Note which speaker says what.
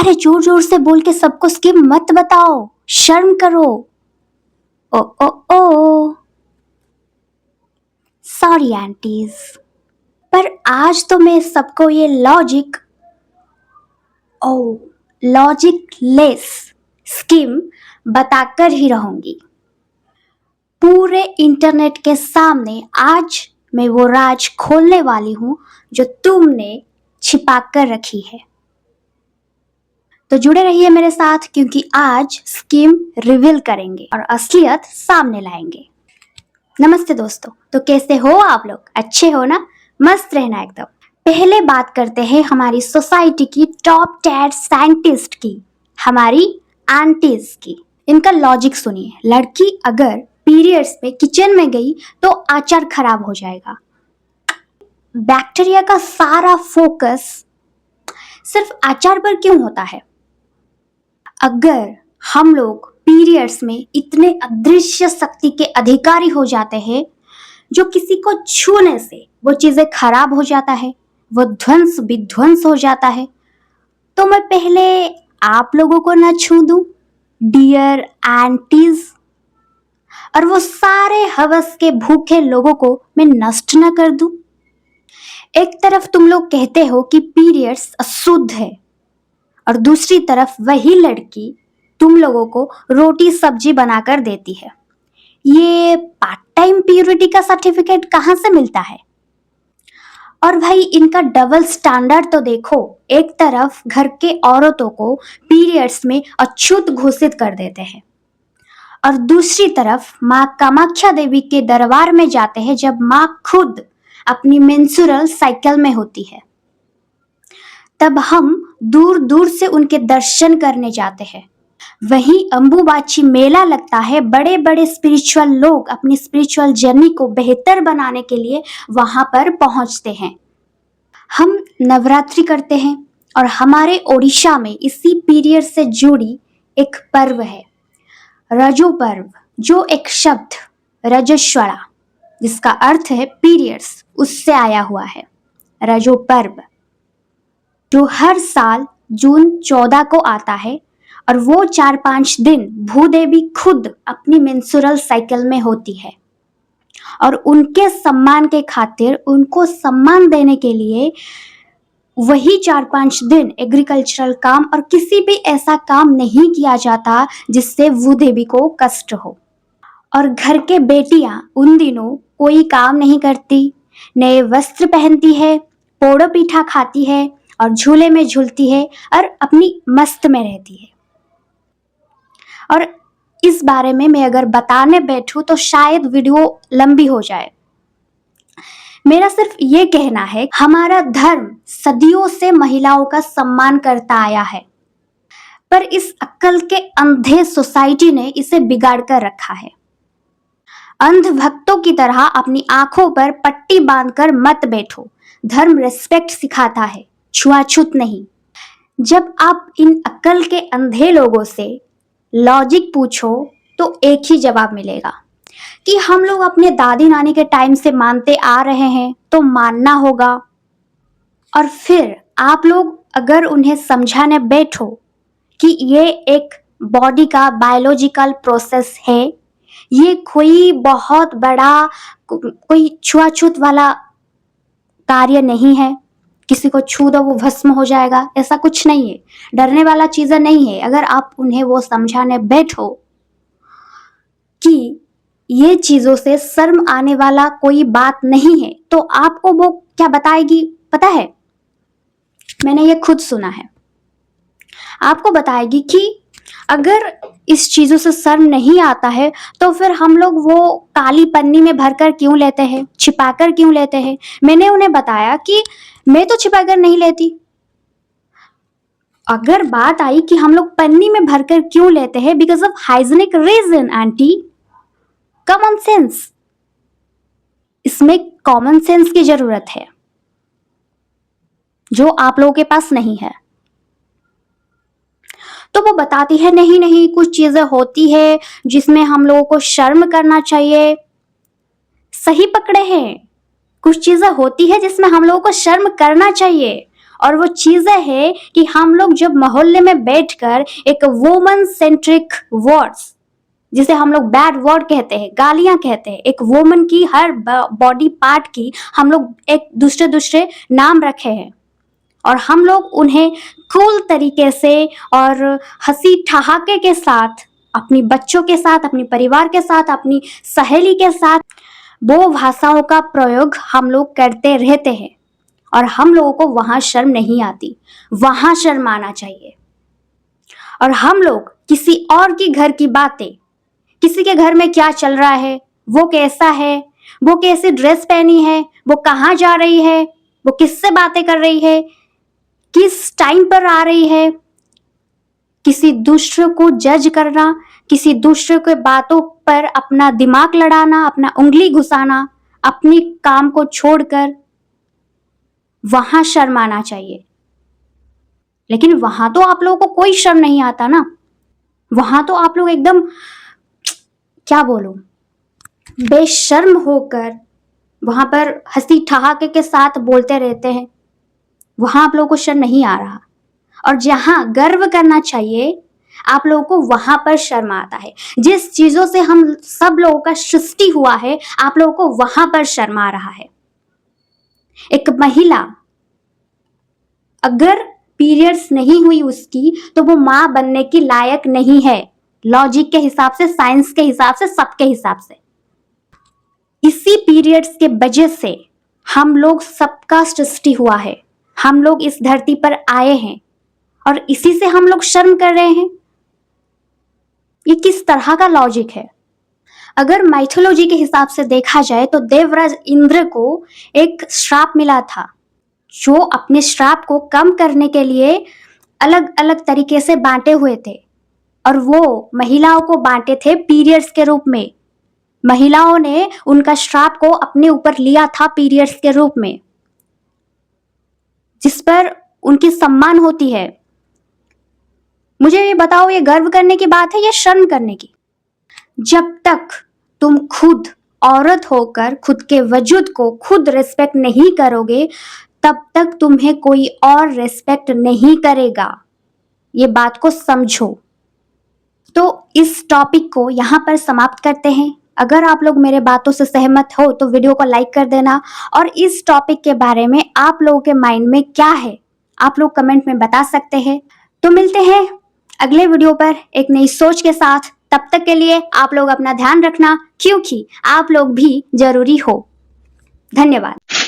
Speaker 1: अरे जोर जोर से बोल के सबको स्किम मत बताओ, शर्म करो। ओ ओ ओ सॉरी आंटीज, पर आज तो मैं सबको ये लॉजिक लेस स्कीम बताकर ही रहूंगी। पूरे इंटरनेट के सामने आज मैं वो राज खोलने वाली हूं जो तुमने छिपा कर रखी है। तो जुड़े रहिए मेरे साथ, क्योंकि आज स्कीम रिवील करेंगे और असलियत सामने लाएंगे। नमस्ते दोस्तों, तो कैसे हो आप लोग? अच्छे हो ना? मस्त रहना एकदम। पहले बात करते हैं हमारी सोसाइटी की टॉप 10 साइंटिस्ट की, हमारी आंटीज की। इनका लॉजिक सुनिए। लड़की अगर पीरियड्स में किचन में गई तो अचार खराब हो जाएगा। बैक्टीरिया का सारा फोकस सिर्फ अचार पर क्यों होता है? अगर हम लोग पीरियड्स में इतने अदृश्य शक्ति के अधिकारी हो जाते हैं जो किसी को छूने से वो चीजें खराब हो जाता है, वो ध्वंस विध्वंस हो जाता है, तो मैं पहले आप लोगों को ना छू दूं, डियर आंटीज, और वो सारे हवस के भूखे लोगों को मैं नष्ट ना कर दूं। एक तरफ तुम लोग कहते हो कि पीरियड्स अशुद्ध है और दूसरी तरफ वही लड़की तुम लोगों को रोटी सब्जी बनाकर देती है। ये पार्ट टाइम प्यूरिटी का सर्टिफिकेट कहाँ से मिलता है? और भाई इनका डबल स्टैंडर्ड तो देखो। एक तरफ घर के औरतों को पीरियड्स में अछूत घोषित कर देते हैं और दूसरी तरफ माँ कामाख्या देवी के दरबार में जाते हैं जब माँ खुद अपनी मेंस्ट्रुअल साइकिल में होती है। तब हम दूर दूर से उनके दर्शन करने जाते हैं। वहीं अंबुबाची मेला लगता है, बड़े बड़े स्पिरिचुअल लोग अपनी स्पिरिचुअल जर्नी को बेहतर बनाने के लिए वहां पर पहुंचते हैं। हम नवरात्रि करते हैं और हमारे ओडिशा में इसी पीरियड से जुड़ी एक पर्व है, रजो पर्व, जो एक शब्द रजस्वला जिसका अर्थ है पीरियड्स उससे आया हुआ है। रजो पर्व जो हर साल जून 14 को आता है और वो 4-5 दिन भूदेवी खुद अपनी मेंस्ट्रुअल साइकिल में होती है और उनके सम्मान के खातिर, उनको सम्मान देने के लिए वही 4-5 दिन एग्रीकल्चरल काम और किसी भी ऐसा काम नहीं किया जाता जिससे भूदेवी को कष्ट हो। और घर के बेटियां उन दिनों कोई काम नहीं करती, नए वस्त्र पहनती है, पोड़ो पीठा खाती है और झूले में झूलती है और अपनी मस्त में रहती है। और इस बारे में मैं अगर बताने बैठूं तो शायद वीडियो लंबी हो जाए। मेरा सिर्फ ये कहना है, हमारा धर्म सदियों से महिलाओं का सम्मान करता आया है, पर इस अक्ल के अंधे सोसाइटी ने इसे बिगाड़ कर रखा है। अंध भक्तों की तरह अपनी आंखों पर पट्टी बांधकर मत बैठो। धर्म रिस्पेक्ट सिखाता है, छुआछूत नहीं। जब आप इन अक्ल के अंधे लोगों से लॉजिक पूछो तो एक ही जवाब मिलेगा कि हम लोग अपने दादी नानी के टाइम से मानते आ रहे हैं तो मानना होगा। और फिर आप लोग अगर उन्हें समझाने बैठो कि ये एक बॉडी का बायोलॉजिकल प्रोसेस है, ये कोई बहुत बड़ा कोई छुआछूत वाला कार्य नहीं है, किसी को छू दो वो भस्म हो जाएगा, ऐसा कुछ नहीं है, डरने वाला चीज़ नहीं है। अगर आप उन्हें वो समझाने बैठो कि ये चीज़ों से शर्म आने वाला कोई बात नहीं है, तो आपको वो क्या बताएगी पता है? मैंने ये खुद सुना है। आपको बताएगी कि अगर इस चीज़ों से शर्म नहीं आता है तो फिर हम लोग वो काली पन्नी में भरकर क्यों लेते हैं, छिपाकर क्यों लेते हैं। मैंने उन्हें बताया कि मैं तो छिपाकर नहीं लेती। अगर बात आई कि हम लोग पन्नी में भरकर क्यों लेते हैं, because of hygienic reason aunty, common sense. इसमें कॉमन सेंस की जरूरत है जो आप लोगों के पास नहीं है। तो वो बताती है नहीं नहीं, कुछ चीजें होती है जिसमें हम लोगों को शर्म करना चाहिए। सही पकड़े हैं, कुछ चीजें होती है जिसमें हम लोगों को शर्म करना चाहिए और वो चीजें हैं कि हम लोग जब मोहल्ले में बैठकर एक वुमन सेंट्रिक वर्ड्स, जिसे हम लोग बैड वर्ड कहते हैं, गालियां कहते हैं, एक वुमन की हर बॉडी पार्ट की हम लोग एक दूसरे नाम रखे हैं और हम लोग उन्हें कूल तरीके से और हंसी ठहाके के साथ, अपनी बच्चों के साथ, अपनी परिवार के साथ, अपनी सहेली के साथ वो भाषाओं का प्रयोग हम लोग करते रहते हैं और हम लोगों को वहां शर्म नहीं आती, वहां शर्म आना चाहिए। और हम लोग किसी और की घर की बातें, किसी के घर में क्या चल रहा है, वो कैसा है, वो कैसी ड्रेस पहनी है, वो कहाँ जा रही है, वो किससे बातें कर रही है, किस टाइम पर आ रही है, किसी दूसरे को जज करना, किसी दूसरे के बातों पर अपना दिमाग लड़ाना, अपना उंगली घुसाना, अपनी काम को छोड़कर वहां शर्म आना चाहिए। लेकिन वहां तो आप लोगों को कोई शर्म नहीं आता ना, वहां तो आप लोग एकदम, क्या बोलूं, बेशर्म होकर वहां पर हंसी ठहाके के साथ बोलते रहते हैं। वहां आप लोगों को शर्म नहीं आ रहा, और जहां गर्व करना चाहिए आप लोगों को वहां पर शर्म आता है। जिस चीजों से हम सब लोगों का सृष्टि हुआ है आप लोगों को वहां पर शर्म आ रहा है। एक महिला अगर पीरियड्स नहीं हुई उसकी तो वो मां बनने की लायक नहीं है, लॉजिक के हिसाब से, साइंस के हिसाब से, सबके हिसाब से। इसी पीरियड्स के वजह से हम लोग सबका सृष्टि हुआ है, हम लोग इस धरती पर आए हैं और इसी से हम लोग शर्म कर रहे हैं। ये किस तरह का लॉजिक है? अगर माइथोलॉजी के हिसाब से देखा जाए तो देवराज इंद्र को एक श्राप मिला था, जो अपने श्राप को कम करने के लिए अलग अलग तरीके से बांटे हुए थे और वो महिलाओं को बांटे थे पीरियड्स के रूप में। महिलाओं ने उनका श्राप को अपने ऊपर लिया था पीरियड्स के रूप में, जिस पर उनकी सम्मान होती है। मुझे ये बताओ, ये गर्व करने की बात है या शर्म करने की? जब तक तुम खुद औरत होकर खुद के वजूद को खुद रिस्पेक्ट नहीं करोगे तब तक तुम्हें कोई और रिस्पेक्ट नहीं करेगा। ये बात को समझो। तो इस टॉपिक को यहाँ पर समाप्त करते हैं। अगर आप लोग मेरे बातों से सहमत हो तो वीडियो को लाइक कर देना, और इस टॉपिक के बारे में आप लोगों के माइंड में क्या है आप लोग कमेंट में बता सकते हैं। तो मिलते हैं अगले वीडियो पर एक नई सोच के साथ। तब तक के लिए आप लोग अपना ध्यान रखना, क्योंकि आप लोग भी जरूरी हो। धन्यवाद।